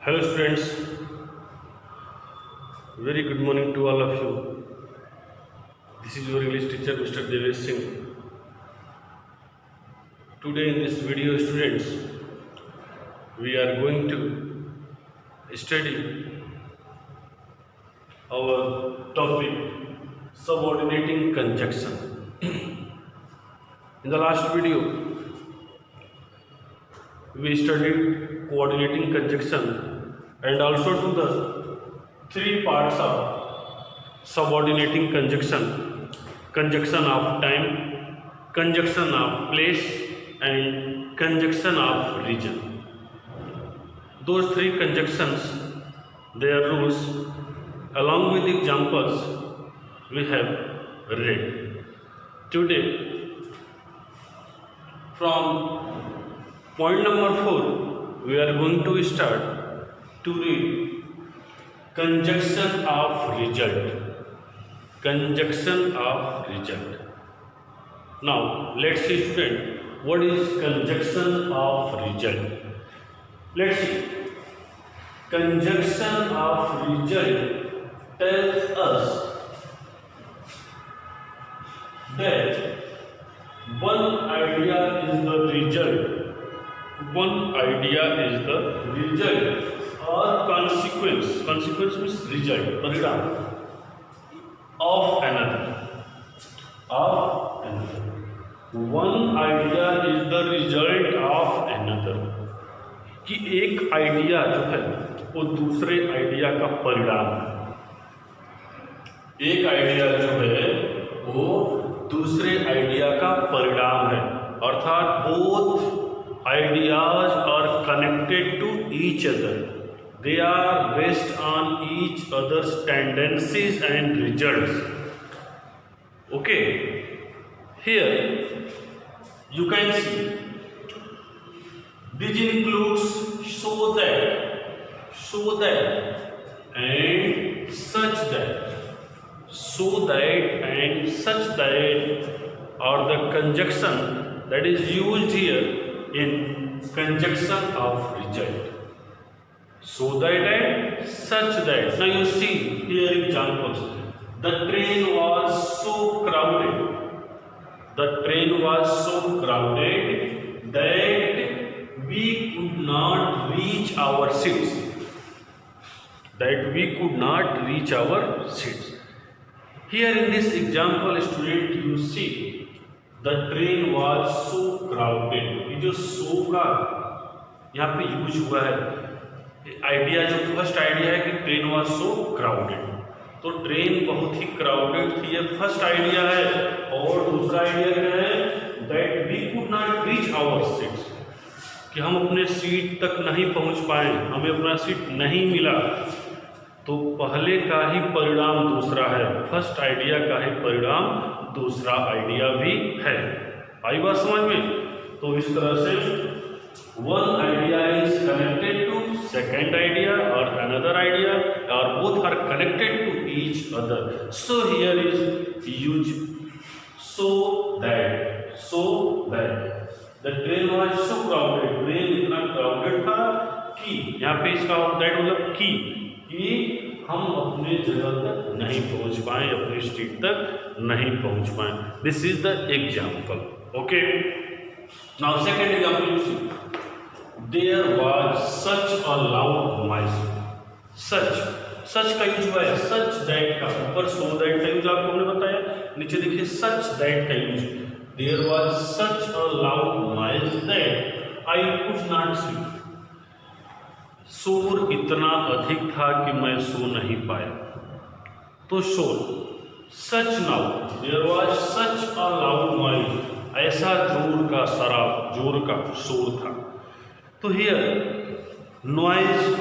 Hello students, very good morning to all of you. This is your English teacher Mr. Devesh Singh. Today in this video students, we are going to study our topic subordinating conjunction. In the last video, we studied coordinating conjunction and also to the three parts of subordinating conjunction: conjunction of time, conjunction of place and conjunction of region. Those three conjunctions, their rules along with examples we have read. Today from point number 4 we are going to start to read conjunction of result. Conjunction of result. Now let's see student, what is conjunction of result? Let's see. Conjunction of result tells us that one idea is the result. One idea is the result or consequence. Consequence means result, परिणाम of another. Of another. One idea is the result of another. कि एक idea जो है वो दूसरे idea का परिणाम है. एक आइडिया जो है वो दूसरे आइडिया का परिणाम है. अर्थात both ideas are connected to each other. They are based on each other's tendencies and results. Okay, here you can see this includes so that and such that. So that and such that are the conjunction that is used here in conjunction of result. So that and such that. Now you see here examples. The train was so crowded. The train was so crowded that we could not reach our seats. That we could not reach our seats. Here in this example, student, you see the train was so crowded. ये जो so का यहाँ पे use हुआ है, idea जो first idea है कि ट्रेन वाज सो क्राउडेड, तो ट्रेन बहुत ही क्राउडेड थी, ये फर्स्ट आइडिया है. और दूसरा आइडिया क्या है? That we could not reach our seats, कि हम अपने सीट तक नहीं पहुंच पाए, हमें अपना सीट नहीं मिला. तो पहले का ही परिणाम दूसरा है, फर्स्ट आइडिया का ही परिणाम दूसरा आइडिया भी है. आई बात समझ में? तो इस तरह से one idea is connected to second idea और अनदर आइडिया, और both are connected to each other. So here is use so that the train was so crowded. Train इतना क्राउडेड था कि यहाँ पे इसका दैट मतलब कि हम अपने जगह तक नहीं पहुंच पाए, अपनी स्ट्रीट तक नहीं पहुंच पाए. This is the example. Okay, now second example you see. There was such a loud noise. Such का यूज हुआ है, सच दैट का. ऊपर सो दैट का यूज आपको हमने बताया, नीचे देखिए सच दैट का use. There was such a loud noise that I could not sleep. शोर इतना अधिक था कि मैं सो नहीं पाया. तो शोर, such now, there was such a loud noise, ऐसा जोर का शोर था. तो हियर नॉइज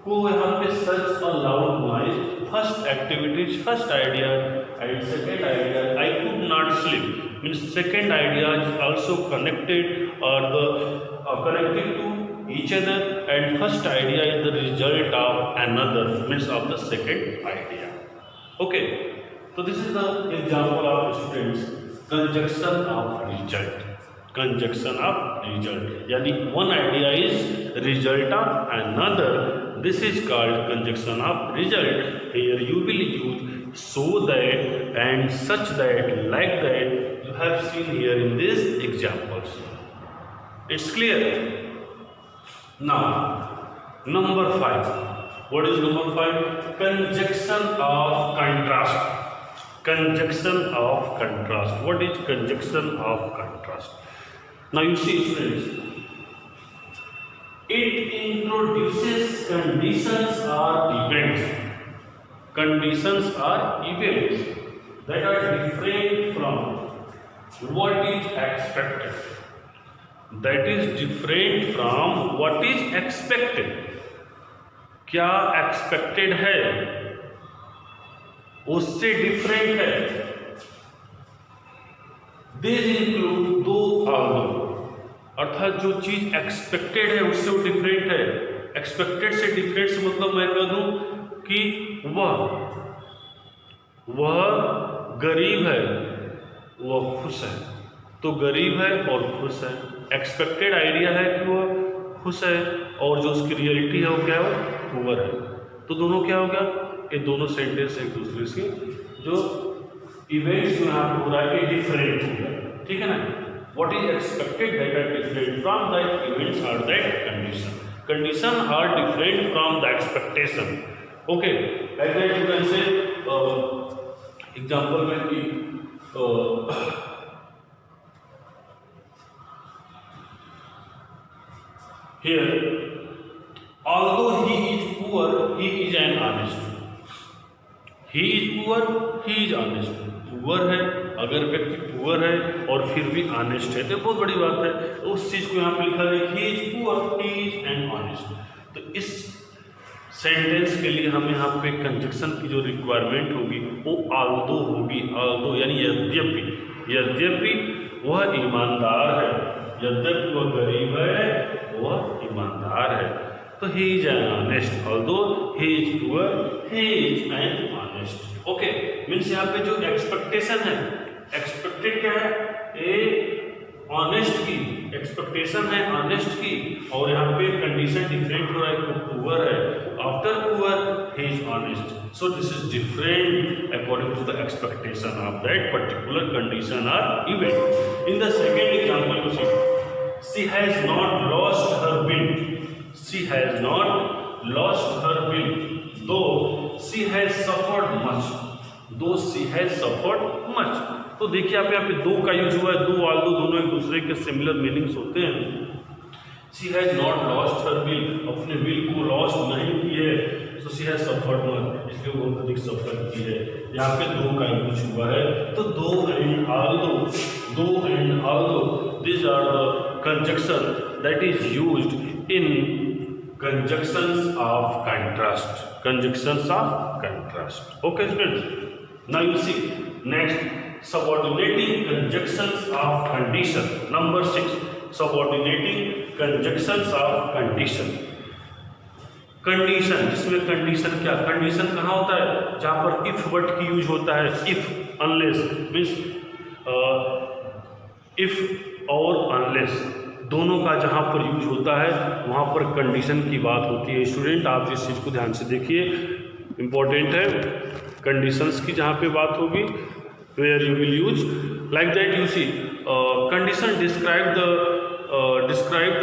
को यहाँ पे such a loud noise, first activities, first idea and second idea. I could not sleep means second idea is also connected और connected to each other, and first idea is the result of another, means of the second idea. Okay, so this is the example of students conjunction of result. Conjunction of result, यानी one idea is result of another This is called conjunction of result. Here you will use so that and such that, like that. You have seen here in these examples. It's clear? Now, number 5. What is number 5? Conjunction of contrast. Conjunction of contrast. What is conjunction of contrast? Now you see, students, it introduces conditions or events. Conditions or events that are different from what is expected. That is different from what is expected. क्या expected है उससे different है. This include दो Aldous, अर्थात जो चीज expected है उससे वो डिफरेंट है. एक्सपेक्टेड से डिफरेंट से मतलब मैं कह दूं कि वह गरीब है, वह खुश है. तो गरीब है और खुश है. एक्सपेक्टेड आइडिया है कि वह खुश है और जो उसकी रियलिटी है वो क्या है, वो पुअर है. तो दोनों क्या हो गया, ये दोनों सेंटेंस एक दूसरे से जो इवेंट्स यहाँ पे हो रहा है डिफरेंट हो गया. ठीक है ना. What is expected that are different from that events are that condition. Condition are different from the expectation. Okay, like that you can say example में कि here, although he is poor, he is an honest. He is poor, he is honest. Poor है, अगर व्यक्ति poor है और फिर भी honest है तो बहुत बड़ी बात है. उस चीज को यहाँ पे लिखा है he is poor, he is an honest. तो इस सेंटेंस के लिए हमें यहाँ पे कंजक्शन की जो रिक्वायरमेंट होगी वो although होगी. although यानी यद्यपि, यद्यपि वह ईमानदार है, यद्यपि वह गरीब है, वह ईमानदार है. तो he is an honest. although he is poor, he is an honest. Okay, means यहाँ पे जो एक्सपेक्टेशन है, एक्सपेक्टेड क्या है, ए ऑनेस्ट की एक्सपेक्टेशन है, ऑनेस्ट की. और यहाँ पे कंडीशन डिफरेंट हो रहा है, पुअर है. After poor he is honest. So this is different according to the expectation of that particular condition or event. In the second example you see, she has not lost her will. She has not lost her will, though she has suffered much. Though she has suffered much. तो देखिए आप यहाँ पे दो का use हुआ है. दो although दोनों एक दूसरे के सिमिलर मीनिंग्स होते हैं. She has not lost her will, अपने will को लॉस्ट नहीं की है. So she has suffered much, इसलिए बहुत अधिक सफर की है. यहाँ पे दो का यूज हुआ है. तो दो and although, दो and although, these are the conjunction that is used in conjunctions of contrast. Conjunctions of contrast. Okay students. Now you see next, subordinating conjunctions of condition. Number 6, subordinating conjunctions of condition. Condition, जिसमें condition क्या, condition कहाँ होता है, जहाँ पर if word की use होता है. इफ, अनलेस, मीन्स इफ और अनलेस दोनों का जहाँ पर यूज होता है वहाँ पर कंडीशन की बात होती है. स्टूडेंट आप इस चीज़ को ध्यान से देखिए, इम्पोर्टेंट है. कंडीशंस की जहाँ पे बात होगी, where you will use, like that you see condition describe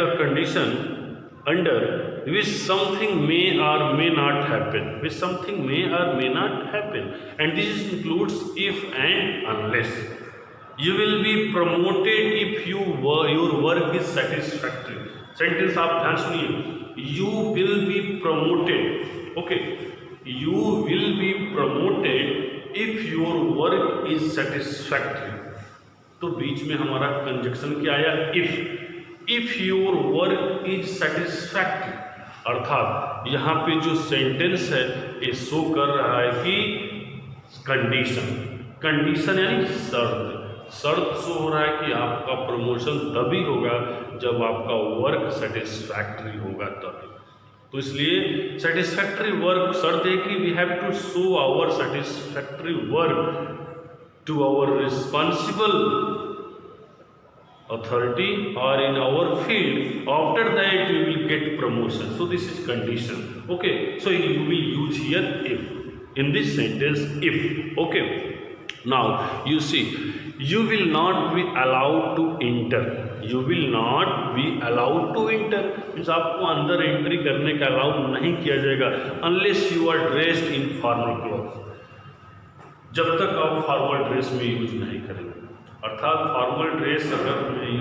the condition under which something may or may not happen, which something may or may not happen, and this includes if and unless. You will be promoted if your work is satisfactory. Sentence आप ध्यान सुनिए. You will be promoted. Okay, you will be promoted if your work is satisfactory. तो बीच में हमारा conjunction क्या आया, if your work is satisfactory. अर्थात यहाँ पे जो सेंटेंस है ये शो कर रहा है कि कंडीशन, कंडीशन यानी शर्त, शर्त शो हो रहा है कि आपका प्रमोशन तभी होगा जब आपका वर्क सेटिस्फैक्ट्री होगा तभी. तो इसलिए सेटिस्फैक्ट्री वर्क शर्त है कि we have to show our satisfactory work to our responsible authority or in our field, after that we will get promotion. So this is condition. Okay, so you will use here if in this sentence, if. Okay, now you see, you will not be allowed to enter. You will not be allowed to enter means आपको अंदर entry करने का allow नहीं किया जाएगा unless you are dressed in formal clothes. जब तक आप फॉर्मल ड्रेस में यूज नहीं करेंगे, अर्थात फॉर्मल ड्रेस अगर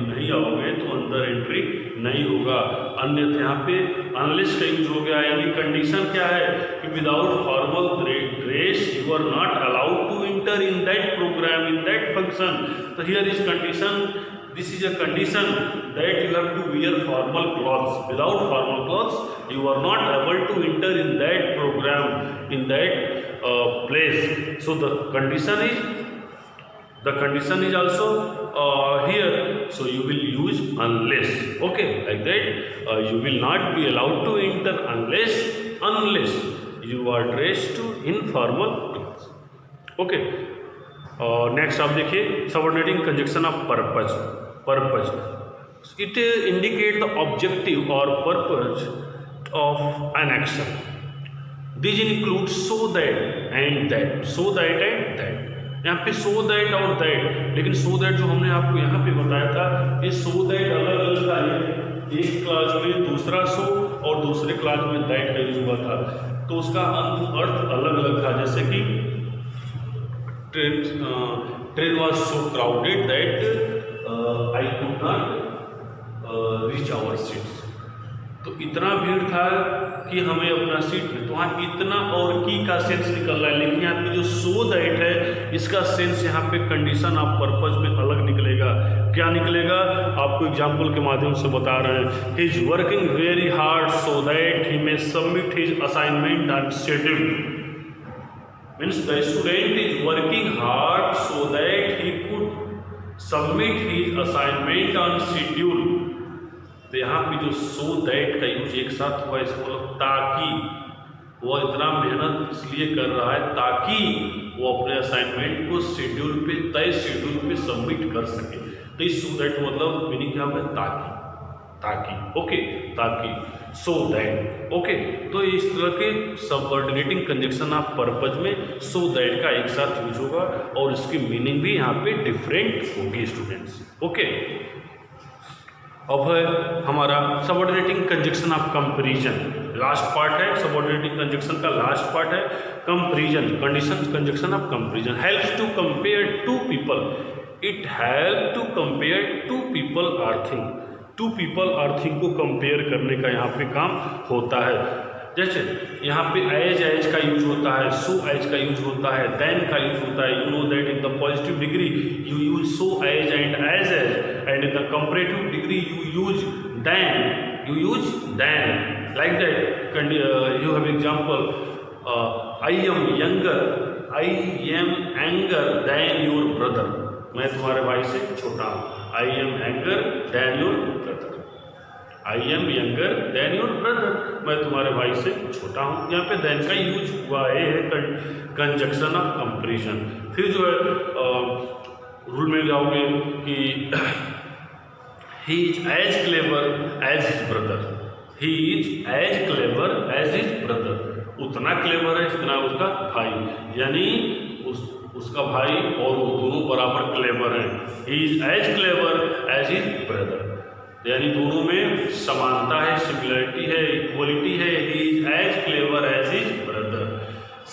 नहीं आओगे तो अंदर एंट्री नहीं होगा. अन्यथा यहाँ पे अनलेस का यूज हो गया, यानी कंडीशन क्या है कि without formal dress you are not allowed to enter in that programme, in that function. तो here is condition, this is a condition that you have to wear formal clothes. Without formal clothes you are not able to enter in that program, in that place. So the condition is also here, so you will use unless. Okay, like that you will not be allowed to enter unless you are dressed in formal clothes. Okay, next आप देखिए subordinating conjunction of purpose. It indicate the objective or purpose of an action. These include so that and that. So that and that. यहाँ पे so that और that, लेकिन so that जो हमने आपको यहाँ पे बताया था, ये so that अलग अलग था. एक क्लास में दूसरा so और दूसरे क्लास में that का यूज हुआ था, तो उसका अर्थ अलग अलग था. जैसे कि train was so crowded that I could not reach our seats. तो इतना भीड़ था कि हमें अपना सीट में, तो वहाँ इतना और की का सेंस निकल रहा है, लेकिन यहाँ पे जो सो दैट है इसका सेंस यहाँ पे कंडीशन ऑफ पर्पज में अलग निकलेगा. क्या निकलेगा आपको एग्जाम्पल के माध्यम से बता रहे हैं. He is working very hard so that he may submit his assignment on schedule. Means the student is working hard so that he could submit his assignment on schedule. तो यहाँ पे जो सो दैट का use एक साथ हुआ, इसका मतलब ताकि वो इतना मेहनत इसलिए कर रहा है ताकि वो अपने असाइनमेंट को शेड्यूल पे, तय शेड्यूल पे सबमिट कर सके. तो इस सो दैट मतलब मीनिंग क्या होगा, ताकि. ओके, ताकि, सो दैट. ओके, तो इस तरह के सबऑर्डिनेटिंग कंजक्शन ऑफ पर्पज में सो दैट का एक साथ यूज होगा और इसकी मीनिंग भी यहाँ पे डिफरेंट होगी स्टूडेंट्स. ओके, अब है हमारा subordinating conjunction of comparison. Last part है सबऑर्डिनेटिंग कंजक्शन का, लास्ट पार्ट है comparison. Condition conjunction of comparison helps to compare two people. It help to compare two people or thing. Two people or thing को compare करने का यहाँ पे काम होता है. जैसे यहाँ पे एज का यूज होता है, सो एज का यूज होता है, देन का यूज होता है. You know that in the positive degree you use so as and as and in the comparative degree you use than. Like that you have example, I am younger than your brother. मैं तुम्हारे भाई से छोटा हूँ. I am younger than your brother. I am younger than your brother, मैं तुम्हारे भाई से छोटा हूँ. यहाँ पे देन का यूज हुआ है कंजक्शन ऑफ कंपैरिजन. फिर जो है रूल में जाओगे कि he is as clever as his brother. He is as clever as his brother. उतना क्लेवर है जितना उसका भाई, यानी उसका भाई और वो दोनों बराबर क्लेवर हैं. He is as clever as his brother, यानी दोनों में समानता है, सिमिलरिटी है, इक्वलिटी है. He is as clever as his brother.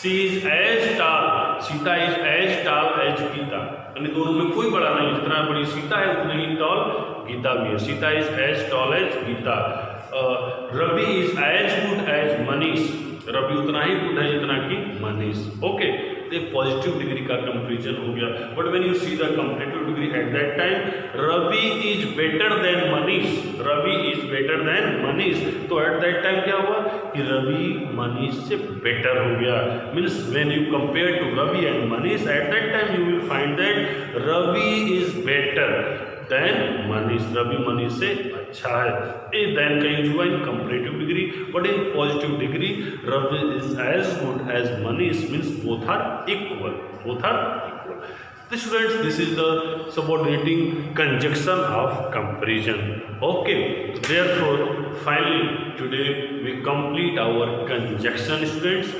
She is as tall, Sita is as tall as Gita, यानी दोनों में कोई बड़ा नहीं. जितना बड़ी सीता है उतनी ही टॉल गीता भी है. Sita is as tall as Gita. Ravi is as good as Manish. Ravi उतना ही गुड है जितना कि मनीष. ओके, एक पॉजिटिव डिग्री का कंपैरिजन हो गया. But when you see the comparative degree at that time, Ravi is better than Manish. Ravi is better than Manish. तो एट दैट टाइम क्या हुआ कि रवि मनीष से बेटर हो गया. Means when you compare to Ravi and Manish, at that time you will find that Ravi is better than Manish. Ravi Manish से अच्छा है. ए देन का यूज हुआ in comparative degree, but in positive degree Ravi is as good as Manish. Means both are equal. The students, this is the subordinating conjunction of comparison. Okay, therefore finally today we complete our conjunction students.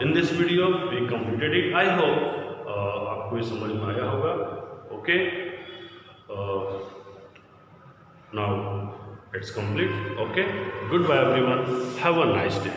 In this video we completed it. I hope आपको ये समझ में आया होगा. Okay, now it's complete. Okay, goodbye everyone, have a nice day.